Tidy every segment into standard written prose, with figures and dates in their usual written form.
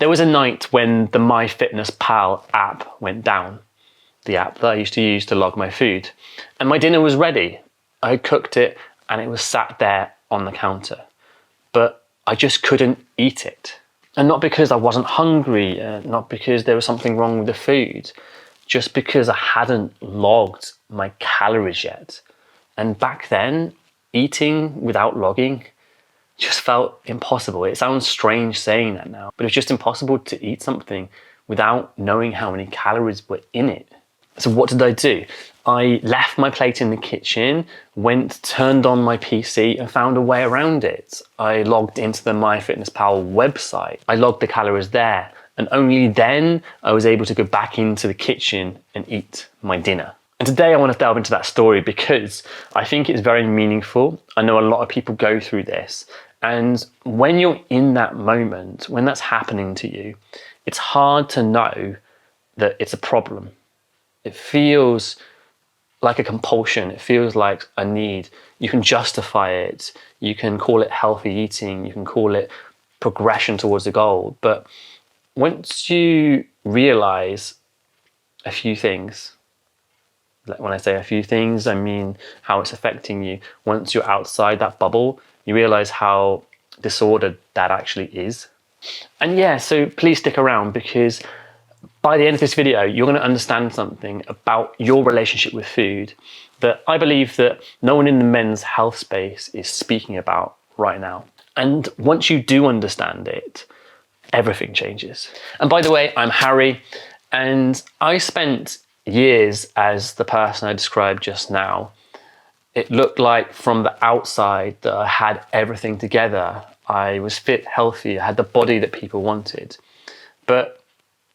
There was a night when the MyFitnessPal app went down, the app that I used to use to log my food, and my dinner was ready. I had cooked it and it was sat there on the counter, but I just couldn't eat it. And not because I wasn't hungry, not because there was something wrong with the food, just because I hadn't logged my calories yet. And back then, eating without logging just felt impossible. It sounds strange saying that now, but it was just impossible to eat something without knowing how many calories were in it. So what did I do? I left my plate in the kitchen, turned on my PC and found a way around it. I logged into the MyFitnessPal website. I logged the calories there, and only then I was able to go back into the kitchen and eat my dinner. And today I want to delve into that story because I think it's very meaningful. I know a lot of people go through this, and when you're in that moment, when that's happening to you, it's hard to know that it's a problem. It feels like a compulsion. It feels like a need. You can justify it. You can call it healthy eating. You can call it progression towards a goal. But once you realize a few things, when I say a few things, I mean how it's affecting you. Once you're outside that bubble, you realize how disordered that actually is. And yeah, so please stick around, because by the end of this video, you're going to understand something about your relationship with food that I believe that no one in the men's health space is speaking about right now. And once you do understand it, everything changes. And by the way, I'm Harry, and I spent years as the person I described just now. It looked like from the outside that I had everything together. I was fit, healthy, I had the body that people wanted. But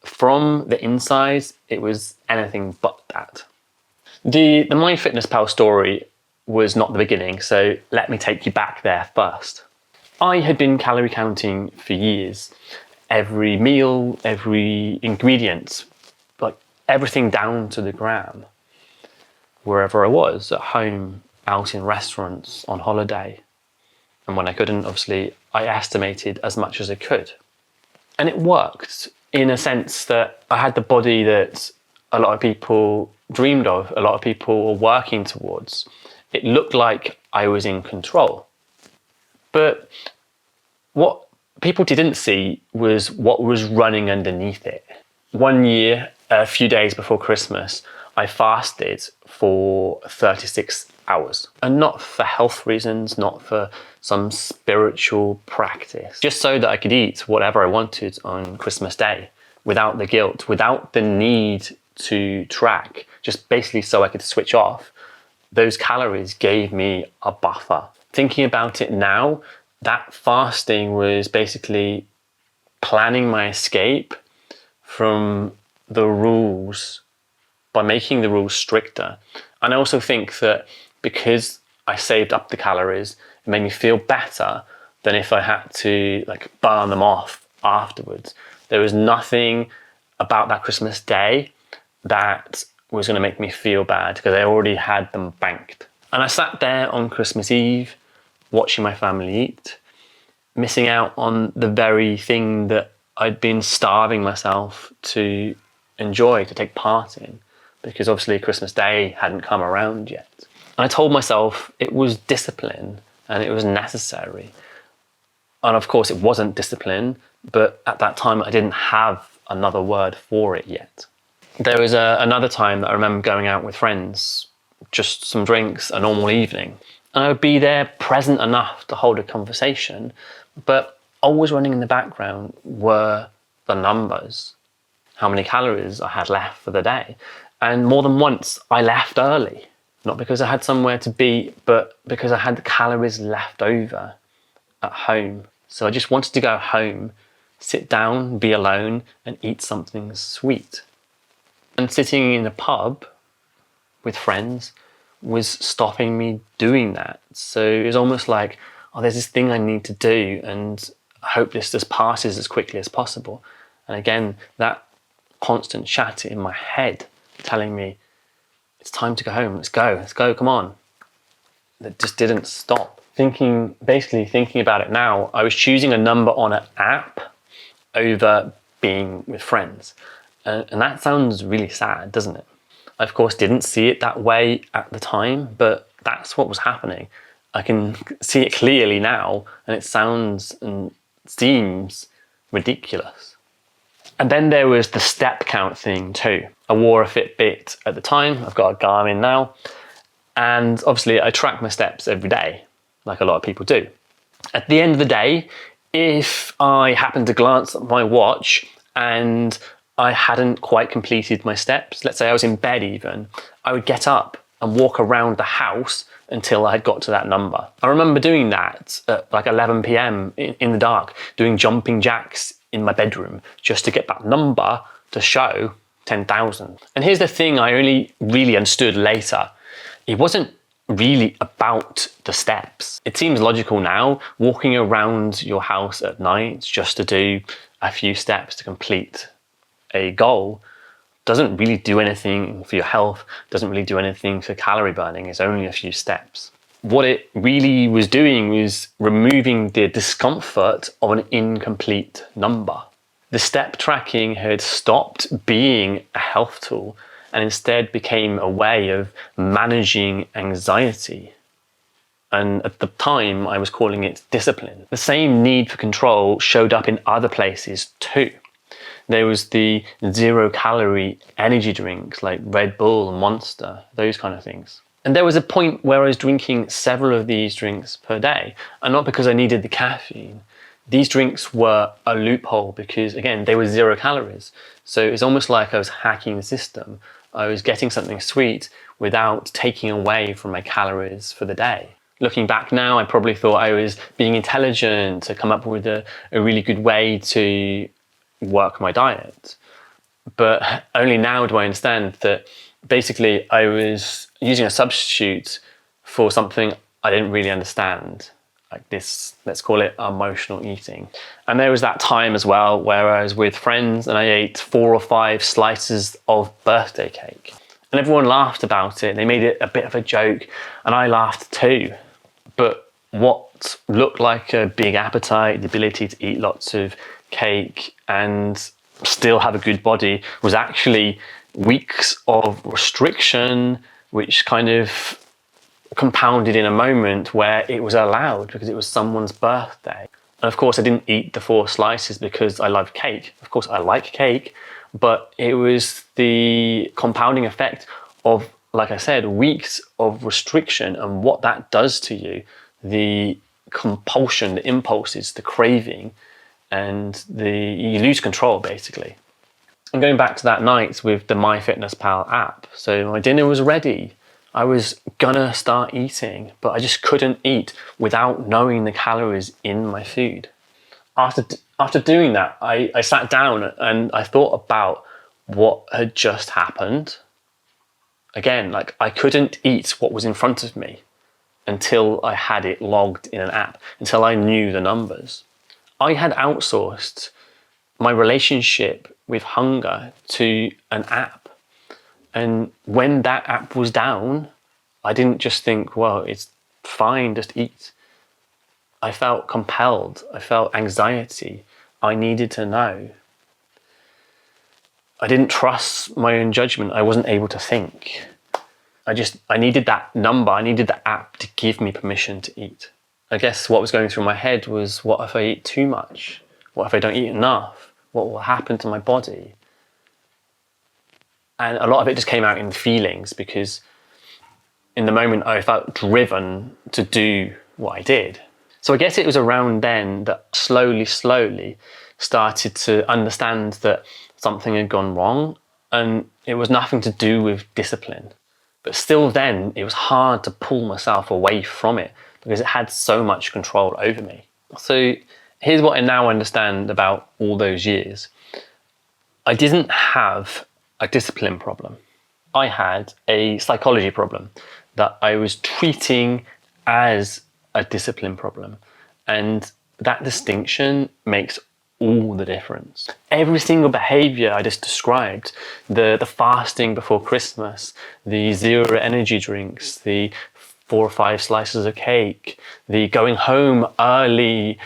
from the inside, it was anything but that. The MyFitnessPal story was not the beginning, so let me take you back there first. I had been calorie counting for years. Every meal, every ingredient, like everything down to the gram. Wherever I was, at home, out in restaurants, on holiday. And when I couldn't, obviously, I estimated as much as I could. And it worked, in a sense that I had the body that a lot of people dreamed of, a lot of people were working towards. It looked like I was in control. But what people didn't see was what was running underneath it. One year, a few days before Christmas, I fasted for 36 hours. And not for health reasons, not for some spiritual practice, just so that I could eat whatever I wanted on Christmas Day without the guilt, without the need to track, just basically so I could switch off. Those calories gave me a buffer. Thinking about it now, that fasting was basically planning my escape from the rules by making the rules stricter. And I also think that because I saved up the calories, it made me feel better than if I had to burn them off afterwards. There was nothing about that Christmas day that was going to make me feel bad, because I already had them banked. And I sat there on Christmas Eve watching my family eat, missing out on the very thing that I'd been starving myself to enjoy, to take part in, because obviously Christmas Day hadn't come around yet. And I told myself it was discipline and it was necessary. And of course it wasn't discipline, but at that time I didn't have another word for it yet. There was another time that I remember going out with friends, just some drinks, a normal evening. And I would be there present enough to hold a conversation, but always running in the background were the numbers, how many calories I had left for the day. And more than once I left early, not because I had somewhere to be, but because I had the calories left over at home. So I just wanted to go home, sit down, be alone, and eat something sweet. And sitting in a pub with friends was stopping me doing that. So it was almost like, oh, there's this thing I need to do, and I hope this just passes as quickly as possible. And again, that constant chatter in my head telling me, it's time to go home, let's go, come on. That just didn't stop. Basically thinking about it now, I was choosing a number on an app over being with friends. And that sounds really sad, doesn't it? I, of course, didn't see it that way at the time, but that's what was happening. I can see it clearly now, and it sounds and seems ridiculous. And then there was the step count thing too. I wore a Fitbit at the time. I've got a Garmin now. And obviously I track my steps every day, like a lot of people do. At the end of the day, if I happened to glance at my watch and I hadn't quite completed my steps, let's say I was in bed even, I would get up and walk around the house until I had got to that number. I remember doing that at like 11 p.m. in the dark, doing jumping jacks in my bedroom just to get that number to show 10,000. And here's the thing I only really understood later. It wasn't really about the steps. It seems logical now, walking around your house at night just to do a few steps to complete a goal doesn't really do anything for your health, doesn't really do anything for calorie burning. It's only a few steps. What it really was doing was removing the discomfort of an incomplete number. The step tracking had stopped being a health tool and instead became a way of managing anxiety. And at the time, I was calling it discipline. The same need for control showed up in other places too. There was the 0-calorie energy drinks like Red Bull and Monster, those kind of things. And there was a point where I was drinking several of these drinks per day, and not because I needed the caffeine. These drinks were a loophole because, again, they were 0 calories. So it's almost like I was hacking the system. I was getting something sweet without taking away from my calories for the day. Looking back now, I probably thought I was being intelligent to come up with a really good way to work my diet. But only now do I understand that basically I was using a substitute for something I didn't really understand, like this, let's call it emotional eating. And there was that time as well where I was with friends and I ate 4 or 5 slices of birthday cake. And everyone laughed about it. They made it a bit of a joke and I laughed too. But what looked like a big appetite, the ability to eat lots of cake and still have a good body, was actually weeks of restriction, which kind of compounded in a moment where it was allowed because it was someone's birthday. And of course I didn't eat the 4 slices because I love cake. Of course I like cake, but it was the compounding effect of, like I said, weeks of restriction and what that does to you, the compulsion, the impulses, the craving, and you lose control basically. And going back to that night with the MyFitnessPal app, so my dinner was ready. I was gonna start eating, but I just couldn't eat without knowing the calories in my food. After doing that, I sat down and I thought about what had just happened. Again, like I couldn't eat what was in front of me until I had it logged in an app, until I knew the numbers. I had outsourced my relationship with hunger to an app. And when that app was down, I didn't just think, well, it's fine, just eat. I felt compelled. I felt anxiety. I needed to know. I didn't trust my own judgment. I wasn't able to think. I needed that number. I needed the app to give me permission to eat. I guess what was going through my head was, what if I eat too much? What if I don't eat enough? What will happen to my body? And a lot of it just came out in feelings because in the moment I felt driven to do what I did. So I guess it was around then that slowly started to understand that something had gone wrong and it was nothing to do with discipline. But still then it was hard to pull myself away from it because it had so much control over me. So here's what I now understand about all those years. I didn't have a discipline problem. I had a psychology problem that I was treating as a discipline problem. And that distinction makes all the difference. Every single behavior I just described, the fasting before Christmas, the 0 energy drinks, the 4 or 5 slices of cake, the going home early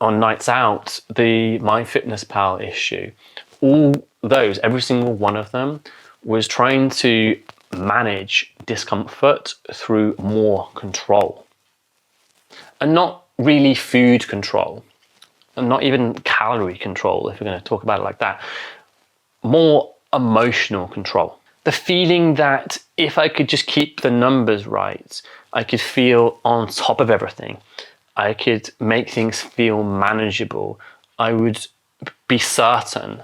on nights out, the MyFitnessPal issue, all those, every single one of them was trying to manage discomfort through more control. And not really food control, and not even calorie control, if we're going to talk about it like that. More emotional control. The feeling that if I could just keep the numbers right, I could feel on top of everything. I could make things feel manageable. I would be certain.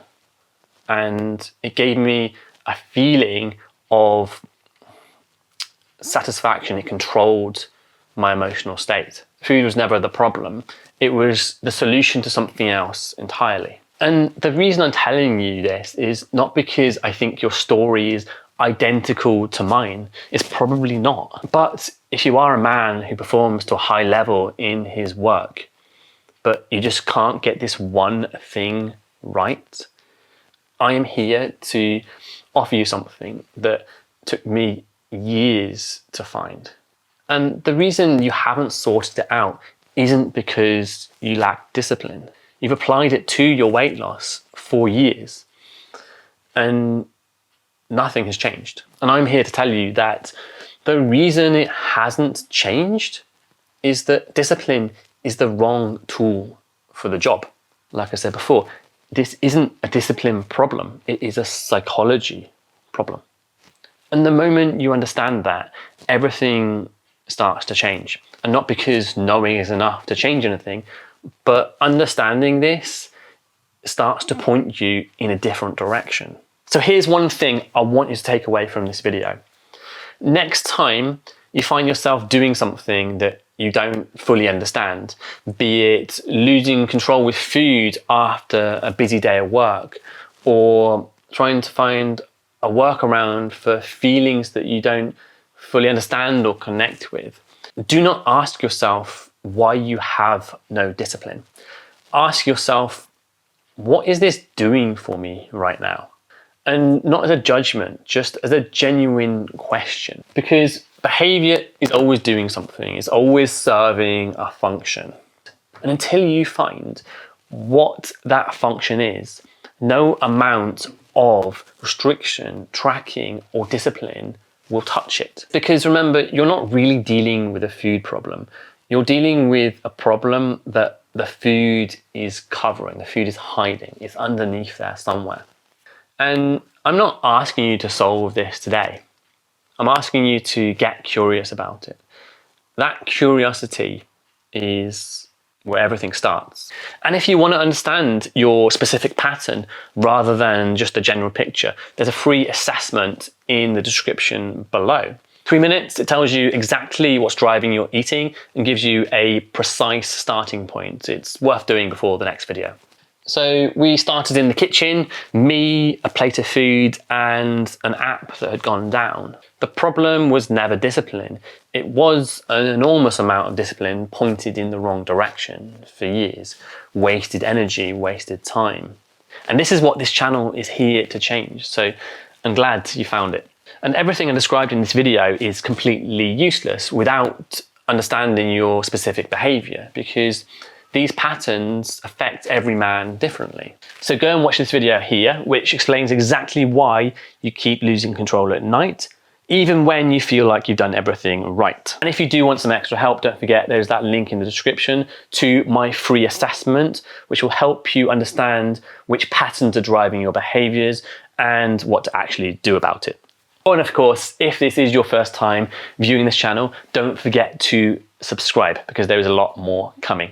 And it gave me a feeling of satisfaction. It controlled my emotional state. Food was never the problem. It was the solution to something else entirely. And the reason I'm telling you this is not because I think your story is identical to mine. It's probably not. But if you are a man who performs to a high level in his work, but you just can't get this one thing right, I am here to offer you something that took me years to find. And the reason you haven't sorted it out isn't because you lack discipline. You've applied it to your weight loss for years and nothing has changed. And I'm here to tell you that the reason it hasn't changed is that discipline is the wrong tool for the job. Like I said before, this isn't a discipline problem. It is a psychology problem. And the moment you understand that, everything starts to change. And not because knowing is enough to change anything, but understanding this starts to point you in a different direction. So here's one thing I want you to take away from this video. Next time you find yourself doing something that you don't fully understand, be it losing control with food after a busy day at work, or trying to find a workaround for feelings that you don't fully understand or connect with, do not ask yourself why you have no discipline. Ask yourself, what is this doing for me right now? And not as a judgment, just as a genuine question. Because behavior is always doing something, it's always serving a function. And until you find what that function is, no amount of restriction, tracking, or discipline will touch it. Because remember, you're not really dealing with a food problem. You're dealing with a problem that the food is covering, the food is hiding, it's underneath there somewhere. And I'm not asking you to solve this today. I'm asking you to get curious about it. That curiosity is where everything starts. And if you want to understand your specific pattern rather than just a general picture, there's a free assessment in the description below. 3 minutes, it tells you exactly what's driving your eating and gives you a precise starting point. It's worth doing before the next video. So we started in the kitchen, me, a plate of food, and an app that had gone down. The problem was never discipline. It was an enormous amount of discipline pointed in the wrong direction for years. Wasted energy, wasted time. And this is what this channel is here to change. So I'm glad you found it. And everything I described in this video is completely useless without understanding your specific behavior, because these patterns affect every man differently. So go and watch this video here, which explains exactly why you keep losing control at night, even when you feel like you've done everything right. And if you do want some extra help, don't forget there's that link in the description to my free assessment, which will help you understand which patterns are driving your behaviors and what to actually do about it. Oh, and of course, if this is your first time viewing this channel, don't forget to subscribe because there is a lot more coming.